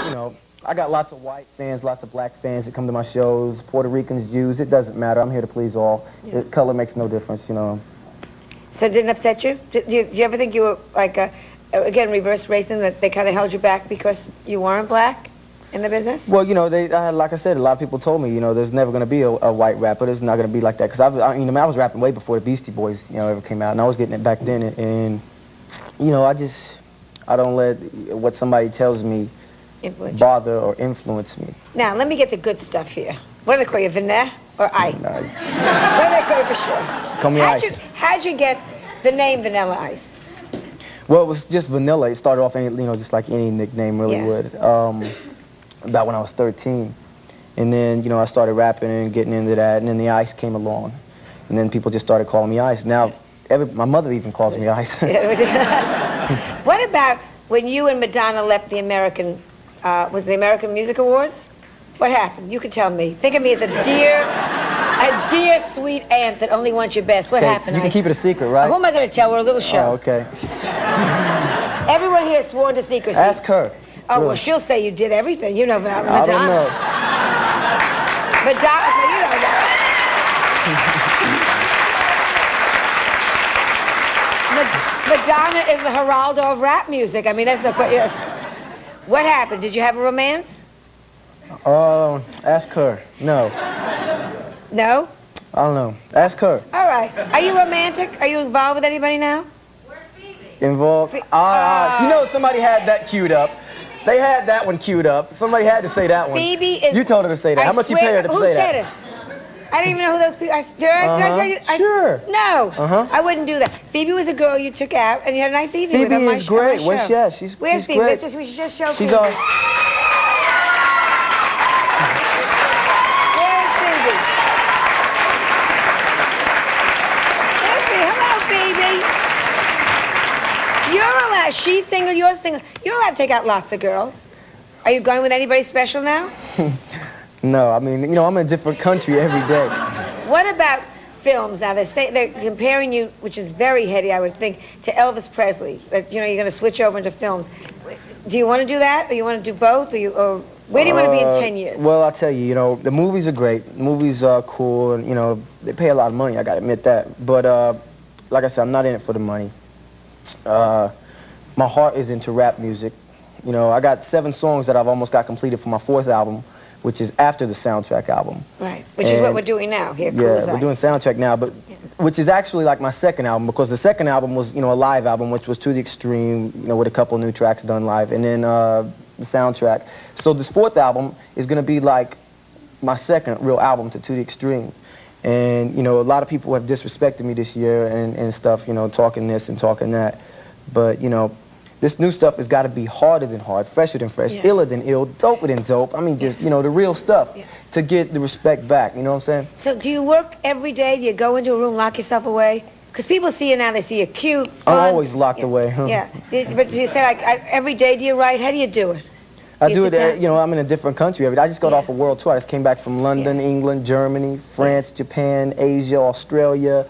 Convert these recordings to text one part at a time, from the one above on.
you know, I got lots of white fans, lots of black fans that come to my shows, Puerto Ricans, Jews, it doesn't matter. I'm here to please all. Yeah. Color makes no difference, you know. So it didn't upset you? Did you ever think you were like, again, reverse racing, that they kind of held you back because you weren't black in the business? Well, you know, like I said, a lot of people told me, you know, there's never going to be a white rapper. There's not going to be like that. Because I was rapping way before the Beastie Boys, you know, ever came out. And I was getting it back then. And you know, I don't let what somebody tells me bother or influence me. Now, let me get the good stuff here. What do they call you, Vanilla or Ice? No. What do they call you for sure? Call me Ice. How'd you get the name Vanilla Ice? Well, it was just Vanilla. It started off, just like any nickname really would. About when I was 13. And then, you know, I started rapping and getting into that, and then the Ice came along. And then people just started calling me Ice. Now, my mother even calls me Ice. What about when you and Madonna left the American, was it the American Music Awards? What happened? You could tell me. Think of me as a dear, sweet aunt that only wants your best. What happened, You can Ice? keep it a secret, right? Who am I going to tell? We're a little show. Oh, okay. Everyone here is sworn to secrecy. Ask her. Oh, really. Well, she'll say you did everything. You know about I Madonna. don't know. Madonna, you know that. Madonna is the Geraldo of rap music. I mean, that's no question. What happened? Did you have a romance? Ask her. No. No? I don't know. Ask her. All right. Are you romantic? Are you involved with anybody now? Where's Phoebe? Involved? You know, somebody had that queued up. They had that one queued up. Somebody had to say that one. Phoebe is... You told her to say that. How much you pay her to say that? Who said it? I don't even know who those people... Did I tell you? Sure. No. I wouldn't do that. Phoebe was a girl you took out, and you had a nice evening with her. Phoebe is great. Where's she at? Where's she's Phoebe? great. We should just show She's Phoebe. on... Where's Phoebe? Hello, Phoebe. You're allowed. She's single, you're single. You're allowed to take out lots of girls. Are you going with anybody special now? No, I mean, you know, I'm in a different country every day. What about films? Now, they're comparing you, which is very heady, I would think, to Elvis Presley. That, you know, you're going to switch over into films. Do you want to do that, or you want to do both, or where do you want to be in 10 years? Well, I'll tell you, you know, the movies are great. The movies are cool, and, you know, they pay a lot of money, I got to admit that. But, like I said, I'm not in it for the money. My heart is into rap music. You know, I got 7 songs that I've almost got completed for my 4th album, which is after the soundtrack album. Right, which is what we're doing now here. Yeah, we're doing soundtrack now, but which is actually like my 2nd album, because the 2nd album was, you know, a live album, which was To the Extreme, you know, with a couple new tracks done live, and then the soundtrack. So this 4th album is going to be like my 2nd real album to the Extreme. And, you know, a lot of people have disrespected me this year and stuff, you know, talking this and talking that. But, you know, this new stuff has got to be harder than hard, fresher than fresh, iller than ill, doper than dope. I mean, just, you know, the real stuff to get the respect back, you know what I'm saying? So do you work every day? Do you go into a room, lock yourself away? Because people see you now, they see you cute, fun. I'm always locked away. Yeah. But do you say, like, every day do you write? How do you do it? I do it, you know, I'm in a different country every day. I just got off a world tour. I just came back from London, England, Germany, France, Japan, Asia, Australia,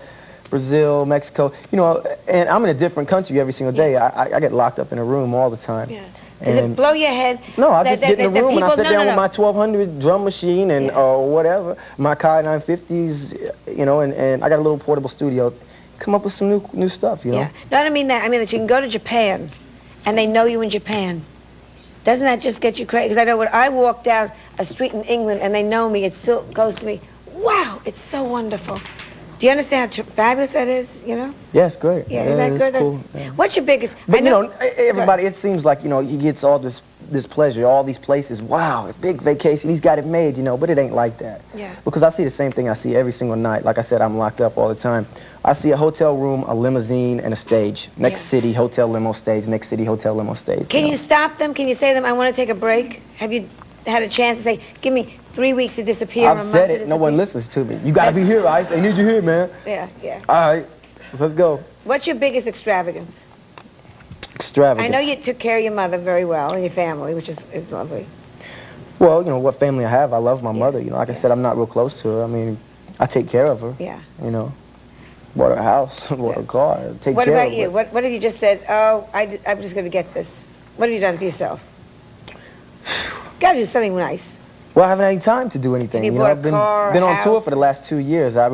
Brazil, Mexico, you know, and I'm in a different country every single day. I get locked up in a room all the time. Yeah. Does it blow your head? No, I just get in the room and I sit down with my 1200 drum machine and or whatever, my Kai 950s, you know, and I got a little portable studio. Come up with some new stuff, you know? Yeah. No, I don't mean that. I mean that you can go to Japan and they know you in Japan. Doesn't that just get you crazy? Because I know when I walk down a street in England and they know me, it still goes to me, wow, it's so wonderful. Do you understand how fabulous that is, you know? Yes, great. Yeah, isn't that good? Cool. What's your biggest... But, you know, everybody, it seems like, you know, he gets all this pleasure, all these places. Wow, a big vacation, he's got it made, you know, but it ain't like that. Yeah. Because I see the same thing I see every single night. Like I said, I'm locked up all the time. I see a hotel room, a limousine, and a stage. Next city, hotel, limo, stage. Next city, hotel, limo, stage. Can you stop them? Can you say to them, I want to take a break? Have you had a chance to say, give me 3 weeks to disappear, I've said it, no one listens to me. You gotta be here, Ice. I need you here, man. Yeah, yeah. All right, let's go. What's your biggest extravagance? Extravagance. I know you took care of your mother very well and your family, which is lovely. Well, you know, what family I have, I love my mother. You know, like I said, I'm not real close to her. I mean, I take care of her. Yeah. You know, bought her a house, bought her a car, take What care of her. about you? What have you just said, oh, I'm just going to get this? What have you done for yourself? Gotta do something nice. Well, I haven't had any time to do anything. You know, bought a I've been, car, been a on tour house? for the last 2 years. I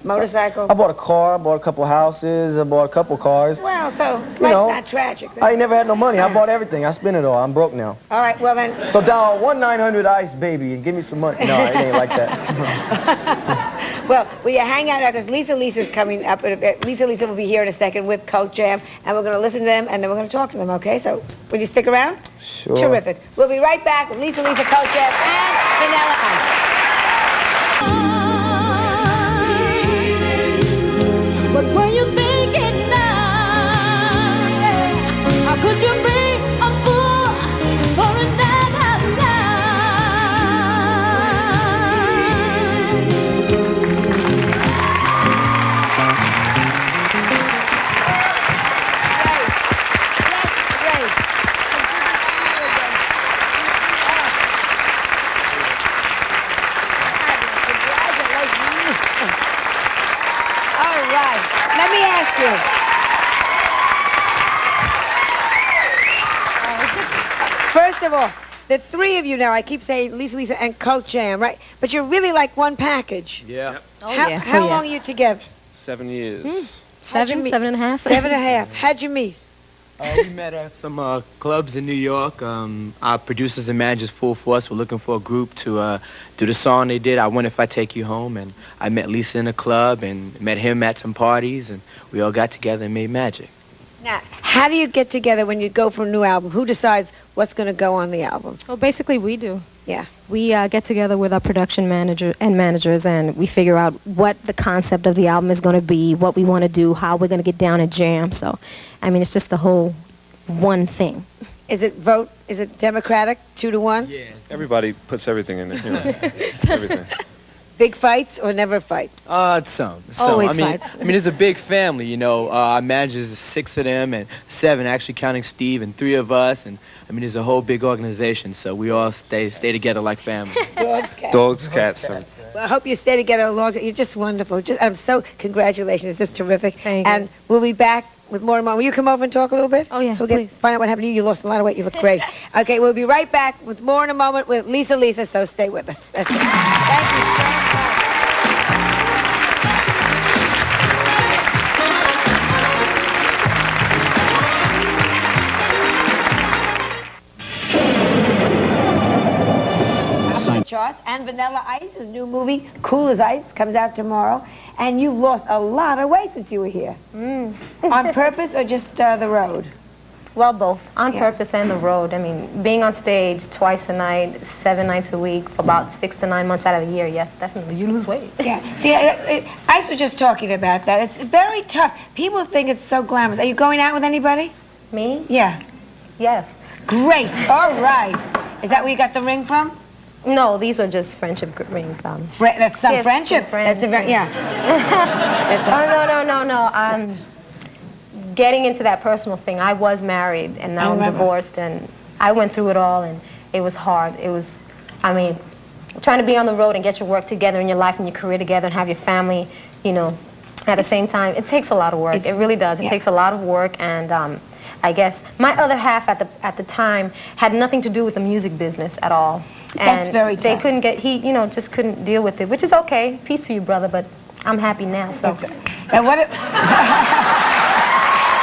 Motorcycle? bought a car, I bought a couple houses, I bought a couple cars. Well, so life's know, not tragic. I ain't never had no money. I bought everything. I spent it all. I'm broke now. All right, well then. So dial 1-900-ICE, baby, and give me some money. No, it ain't like that. Well, will you hang out now? Because Lisa's coming up. Lisa will be here in a second with Cult Jam, and we're going to listen to them, and then we're going to talk to them, okay? So, will you stick around? Sure. Terrific. We'll be right back with Lisa, Cult Jam, and Vanilla Ice. What were you thinking now? How could you be a fool for another Great. All right. Let me ask you. First of all, the three of you now, I keep saying Lisa, and Cult Jam, right? But you're really like one package. Yeah. How long are you together? 7 years. How'd you meet? 7.5. 7.5. How'd you meet? We met at some clubs in New York. Our producers and managers, Full Force, were looking for a group to do the song they did, I Wonder If I Take You Home. And I met Lisa in a club and met him at some parties, and we all got together and made magic. Now, how do you get together when you go for a new album? Who decides what's going to go on the album? Well, basically, we do. Yeah. We get together with our production managers, and we figure out what the concept of the album is going to be, what we want to do, how we're going to get down and jam. So, I mean, it's just a whole one thing. Is it Democratic, 2-1? Yeah. Everybody puts everything in it, you know. Everything. Big fights or never fight? Some. Always I mean, fights. it's a big family, you know. Our managers is 6 of them and 7, actually counting Steve, and 3 of us. And I mean, it's a whole big organization, so we all stay together like family. Dogs, cats. Dogs, cats. And Well, I hope you stay together long. You're just wonderful. I'm so congratulations. It's just terrific. Thank you. And we'll be back with more and more. Will you come over and talk a little bit? Oh, yeah, So we'll please. find out what happened to you. You lost a lot of weight. You look great. Okay, we'll be right back with more in a moment with Lisa. So stay with us. That's it. Thank you so much. Charts and Vanilla Ice, his new movie, Cool as Ice, comes out tomorrow. And you've lost a lot of weight since you were here. On purpose or just the road? Well, both. On Yeah. purpose and the road. I mean, being on stage twice a night, 7 nights a week, for about 6 to 9 months out of the year, yes, definitely. You lose weight. Yeah. See, Ice was just talking about that. It's very tough. People think it's so glamorous. Are you going out with anybody? Me? Yeah. Yes. Great. All right. Is that where you got the ring from? No, these are just friendship rings. That's some Gifts friendship. to friends, That's a very, yeah. That's No. I'm getting into that personal thing. I was married, and I now I'm remember. divorced, and I went through it all, and it was hard. I mean, trying to be on the road and get your work together in your life and your career together and have your family, you know, at the same time, it takes a lot of work. It really does. It yeah. takes a lot of work, and I guess my other half at the time had nothing to do with the music business at all. That's And very they tough. couldn't get, just couldn't deal with it, which is okay. Peace to you, brother, but I'm happy now, so. And what?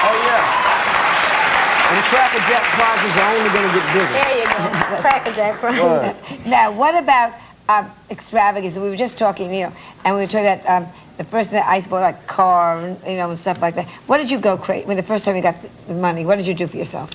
Oh, yeah. And Cracker Jack prizes are only going to get bigger. There you go. Cracker Jack prize. Word. Now, what about extravagance? We were just talking, and we were talking about the first thing that Ice bought, like car, and stuff like that. What did you go crazy when the first time you got the money? What did you do for yourself?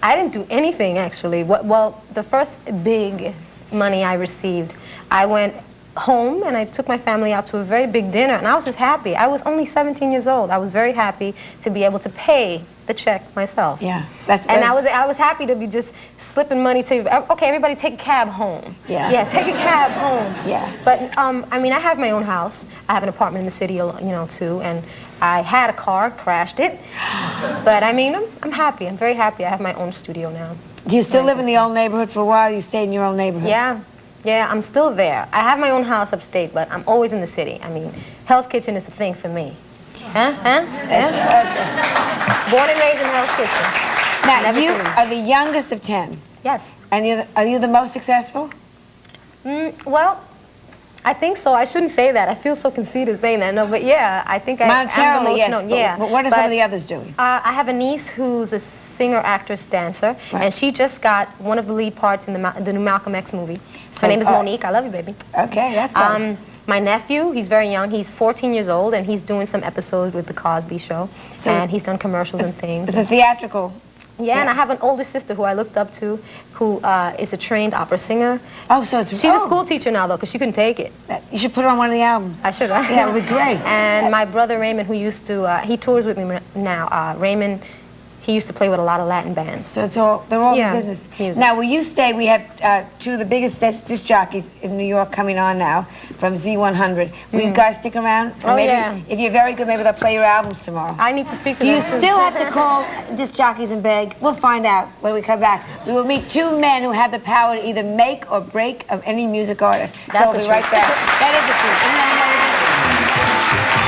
I didn't do anything, actually. Well, the first big money I received, I went home and I took my family out to a very big dinner, and I was just happy. I was only 17 years old. I was very happy to be able to pay the check myself. Yeah, And I was happy to be just slipping money to, okay, everybody take a cab home. Yeah. Yeah, take a cab home. Yeah. But, I mean, I have my own house. I have an apartment in the city, too, and I had a car, crashed it. But, I mean, I'm happy. I'm very happy. I have my own studio now. Do you still live in the old neighborhood for a while? You stay in your own neighborhood? Yeah, I'm still there. I have my own house upstate, but I'm always in the city. I mean, Hell's Kitchen is a thing for me. Huh? Born and raised in Hell's Kitchen. Now, Never you to leave. are the youngest of 10. Yes. And are you the most successful? Well, I think so. I shouldn't say that. I feel so conceited saying that. No, but yeah, I think I'm the Monetarily, most yes. known. But, Yeah. but what are some of the others doing? I have a niece who's a singer, actress, dancer, Right. and she just got one of the lead parts in the new Malcolm X movie. So, Her name is Monique. I love you, baby. Okay, that's nice. My nephew, he's very young. He's 14 years old, and he's doing some episodes with The Cosby Show. So and he's done commercials and things. It's a theatrical. Yeah, and I have an older sister who I looked up to, who is a trained opera singer. Oh, so it's She's a school teacher now, though, because she couldn't take it. You should put her on one of the albums. I should, right? Yeah, it would be great. And my brother Raymond, who used to, he tours with me now. Raymond, he used to play with a lot of Latin bands. So they're all Yeah, business. music. Now, will you stay? We have two of the biggest disc jockeys in New York coming on now from Z100. Will you guys stick around? Oh, maybe, yeah. If you're very good, maybe they'll play your albums tomorrow. I need to speak to Do you them. still have to call disc jockeys and beg? We'll find out when we come back. We will meet two men who have the power to either make or break of any music artist. That's so the we'll be right truth. back. That is the truth. Isn't that amazing?